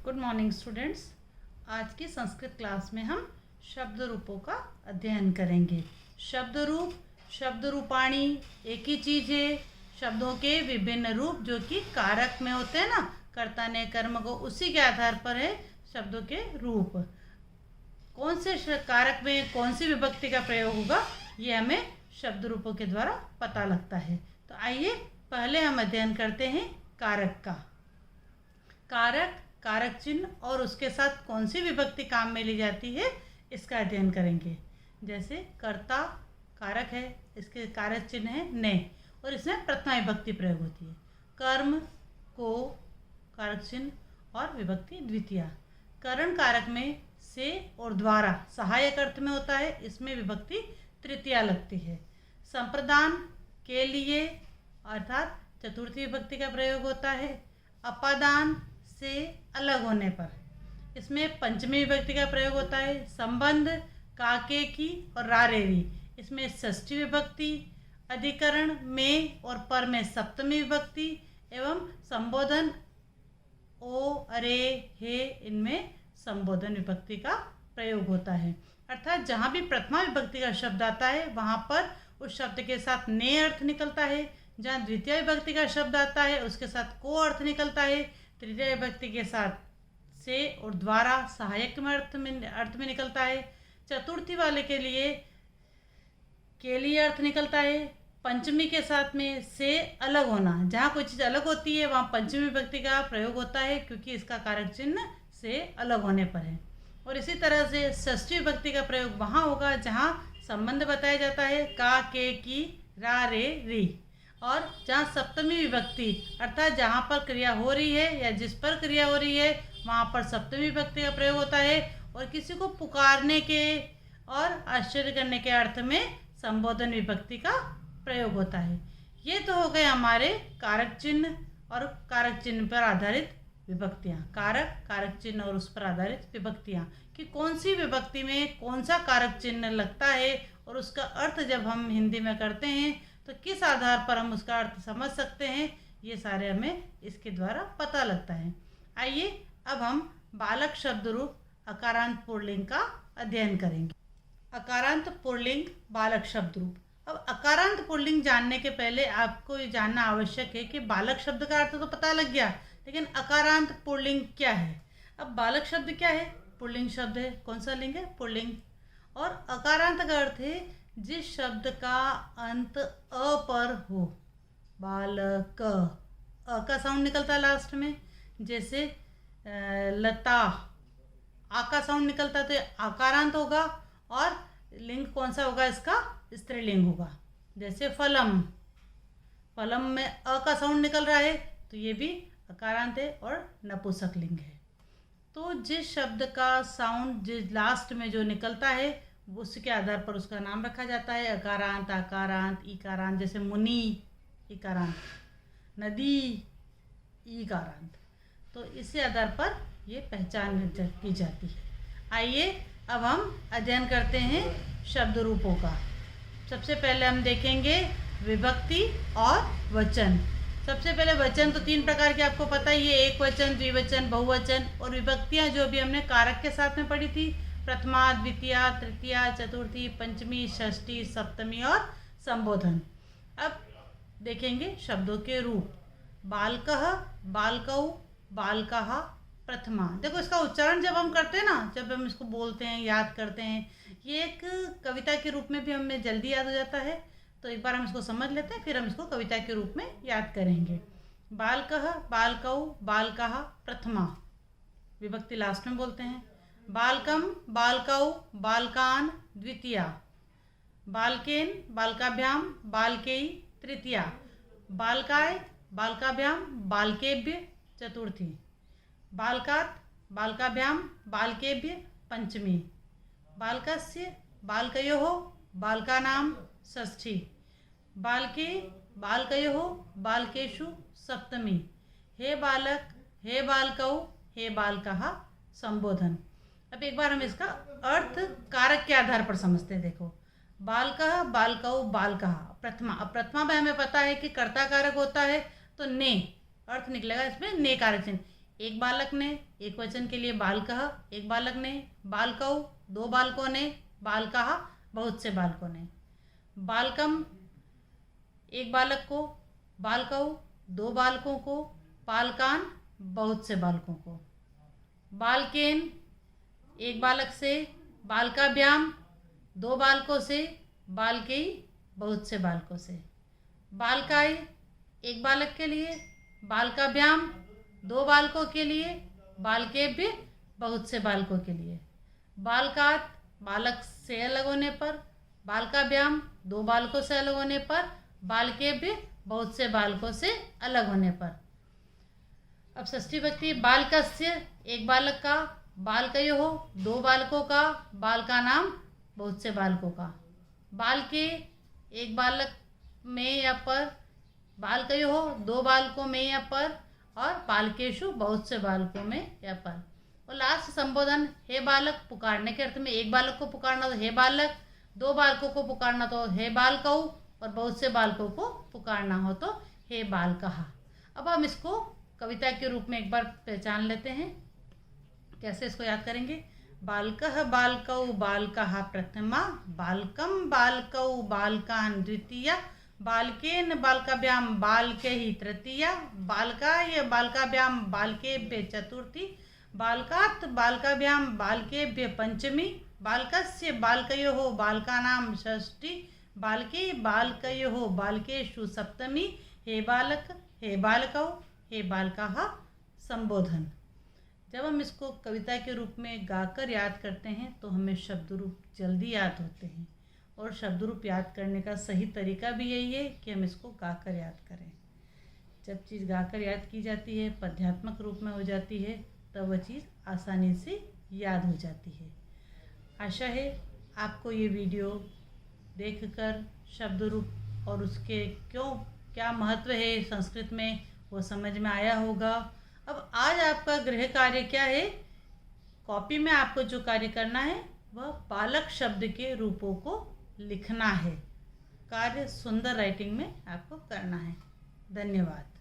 Good morning students. आज की Sanskrit class में हम शब्द रूपों का अध्ययन करेंगे। शब्द रूप, शब्द रूपाणी एक ही चीज़ है। शब्दों के विभिन्न रूप जो कि कारक में होते हैं ना, कर्ता ने कर्म को, उसी के आधार पर है शब्दों के रूप। कौन से कारक में कौन सी विभक्ति का प्रयोग होगा ये हमें शब्द रूपों के द्वारा पता लगता है। तो आइए पहले हम अध्ययन करते हैं कारक का। कारक, कारक चिन्ह और उसके साथ कौन सी विभक्ति काम में ली जाती है इसका अध्ययन करेंगे। जैसे कर्ता कारक है, इसके कारक चिन्ह है ने और इसमें प्रथमा विभक्ति प्रयोग होती है। कर्म को कारक चिन्ह और विभक्ति द्वितीया। करण कारक में से और द्वारा सहायक अर्थ में होता है, इसमें विभक्ति तृतीया लगती है। संप्रदान के लिए अर्थात चतुर्थी विभक्ति का प्रयोग होता है। अपादान से अलग होने पर, इसमें पंचमी विभक्ति का प्रयोग होता है। संबंध काके की और रारेरी, इसमें षष्ठी विभक्ति। अधिकरण में और पर में सप्तमी विभक्ति एवं संबोधन ओ अरे हे, इनमें संबोधन विभक्ति का प्रयोग होता है। अर्थात जहाँ भी प्रथमा विभक्ति का शब्द आता है वहाँ पर उस शब्द के साथ ने अर्थ निकलता है। जहाँ द्वितीय विभक्ति का शब्द आता है उसके साथ को अर्थ निकलता है। तृतीय विभक्ति के साथ से और द्वारा सहायक में अर्थ में निकलता है। चतुर्थी वाले के लिए अर्थ निकलता है। पंचमी के साथ में से अलग होना, जहाँ कोई चीज़ अलग होती है वहाँ पंचमी विभक्ति का प्रयोग होता है क्योंकि इसका कारक चिन्ह से अलग होने पर है। और इसी तरह से षष्ठी विभक्ति का प्रयोग वहाँ होगा जहाँ संबंध बताया जाता है का के की रा रे री। और जहाँ सप्तमी विभक्ति अर्थात जहाँ पर क्रिया हो रही है या जिस पर क्रिया हो रही है वहाँ पर सप्तमी विभक्ति का प्रयोग होता है। और किसी को पुकारने के और आश्चर्य करने के अर्थ में संबोधन विभक्ति का प्रयोग होता है। ये तो हो गए हमारे कारक चिन्ह और कारक चिन्ह पर आधारित विभक्तियाँ। कारक, कारक चिन्ह और उस पर आधारित विभक्तियाँ कि कौन सी विभक्ति में कौन सा कारक चिन्ह लगता है और उसका अर्थ जब हम हिंदी में करते हैं तो किस आधार पर हम उसका अर्थ समझ सकते हैं, ये सारे हमें इसके द्वारा पता लगता है। आइए अब हम बालक शब्द रूप अकारांत पुल्लिंग का अध्ययन करेंगे। अकारांत पुल्लिंग बालक शब्द रूप। अब अकारांत पुल्लिंग जानने के पहले आपको ये जानना आवश्यक है कि बालक शब्द का अर्थ तो पता लग गया, लेकिन अकारांत पुल्लिंग क्या है। अब बालक शब्द क्या है? पुल्लिंग शब्द है। कौन सा लिंग है? पुल्लिंग। और अकारांत का अर्थ है जिस शब्द का अंत अ पर हो। बालक, अ का साउंड निकलता है लास्ट में। जैसे लता, आ का साउंड निकलता है तो आकारांत होगा। और लिंग कौन सा होगा इसका? स्त्रीलिंग होगा। जैसे फलम, फलम में अ का साउंड निकल रहा है तो ये भी अकारांत है और नपुंसक लिंग है। तो जिस शब्द का साउंड जिस लास्ट में जो निकलता है उसके आधार पर उसका नाम रखा जाता है। अकारांत, आकारांत, ईकारांत। जैसे मुनि ईकारांत, नदी ईकारांत। तो इसी आधार पर ये पहचान की जाती है। आइए अब हम अध्ययन करते हैं शब्द रूपों का। सबसे पहले हम देखेंगे विभक्ति और वचन। सबसे पहले वचन तो तीन प्रकार के आपको पता ही है, एक वचन, द्विवचन, बहुवचन। और विभक्तियाँ जो भी हमने कारक के साथ में पढ़ी थी, प्रथमा, द्वितीया, तृतीया, चतुर्थी, पंचमी, षष्ठी, सप्तमी और संबोधन। अब देखेंगे शब्दों के रूप। बालकः, बालकौ, बालकाः, प्रथमा। देखो इसका उच्चारण जब हम करते हैं ना, जब हम इसको बोलते हैं, याद करते हैं, ये एक कविता के रूप में भी हमें जल्दी याद हो जाता है। तो एक बार हम इसको समझ लेते हैं, फिर हम इसको कविता के रूप में याद करेंगे। बालकः, बालकौ, बालकाः, प्रथमा। विभक्ति लास्ट में बोलते हैं। बालकम, बालकौ, बालकान, द्वितीया। बालकेन, बालकाभ्याम, बालकेई, तृतीया। बालकाय, बालकाभ्याम, बालकेभ्य, चतुर्थी। बालकात्, बालकाभ्याम, बालकेभ्य, पंचमी। बालकस्य, बालकयोः, बालकानां, षष्ठी। बालके, बालकयोः, बालकेषु, सप्तमी। हे बालक, हे बालकौ, हे बालकाः, संबोधन। अब एक बार हम इसका अर्थ कारक के आधार पर समझते हैं। देखो, बालकः, बालकौ, बालकाः, प्रथमा। अब प्रथमा में हमें पता है कि कर्ता कारक होता है तो ने अर्थ निकलेगा इसमें, ने कारक चिन्ह। एक बालक ने, एक वचन के लिए बालकः, एक बालक ने, बालकौ, दो बालकों ने, बालकाः, बहुत से बालकों ने। बालकम, एक बालक को, बालकौ, दो बालकों को, बालकान, बहुत से बालकों को। बालकेन, एक बालक से, बालकाभ्याम, दो बालकों से, बालकेई, बहुत से बालकों से। बालकाय, एक बालक के लिए, बालकाभ्याम, दो बालकों के लिए, बालकेभ्य, बहुत से बालकों के लिए। बालकात, बालक से अलग होने पर, बालकाभ्याम, दो बालकों से अलग होने पर, बालकेभ्य, बहुत से बालकों से अलग होने पर। अब षष्ठी विभक्ति, बालकस्य, एक बालक का, बालकयोः, दो बालकों का, बालका नाम, बहुत से बालकों का। बालके, एक बालक में या पर, बालकयोः, दो बालकों में या पर, और बालकेषु, बहुत से बालकों में या पर। और लास्ट संबोधन, हे बालक, पुकारने के अर्थ में, एक बालक को पुकारना तो हे बालक, दो बालकों को पुकारना तो हे बालकौ, और बहुत से बालकों को पुकारना हो तो हे बालकः। अब हम इसको कविता के रूप में एक बार पहचान लेते हैं। कैसे इसको याद करेंगे? बालकः बालकौ बालकाः प्रथमा, बालकं बालकौ बालकान् द्वितीया, बालकेन बालकाभ्यां बालकैः तृतीया, बालकाय बालकाभ्यां बालकेभ्य चतुर्थी, बालकात् बालकाभ्यां बालकेभ्य पंचमी, बालकस्य बालकयोः बालकानां षष्ठी, बालके बालकयोः बालकेषु सप्तमी, हे बालक, हे बालकौ, हे बालकाः। संबोधन। जब हम इसको कविता के रूप में गाकर याद करते हैं तो हमें शब्द रूप जल्दी याद होते हैं, और शब्द रूप याद करने का सही तरीका भी यही है कि हम इसको गाकर याद करें। जब चीज़ गाकर याद की जाती है, पद्यात्मक रूप में हो जाती है, तब वह चीज़ आसानी से याद हो जाती है। आशा है आपको ये वीडियो देखकर शब्द रूप और उसके क्या महत्व है संस्कृत में वो समझ में आया होगा। अब आज आपका गृह कार्य क्या है? कॉपी में आपको जो कार्य करना है वह बालक शब्द के रूपों को लिखना है। कार्य सुंदर राइटिंग में आपको करना है। धन्यवाद।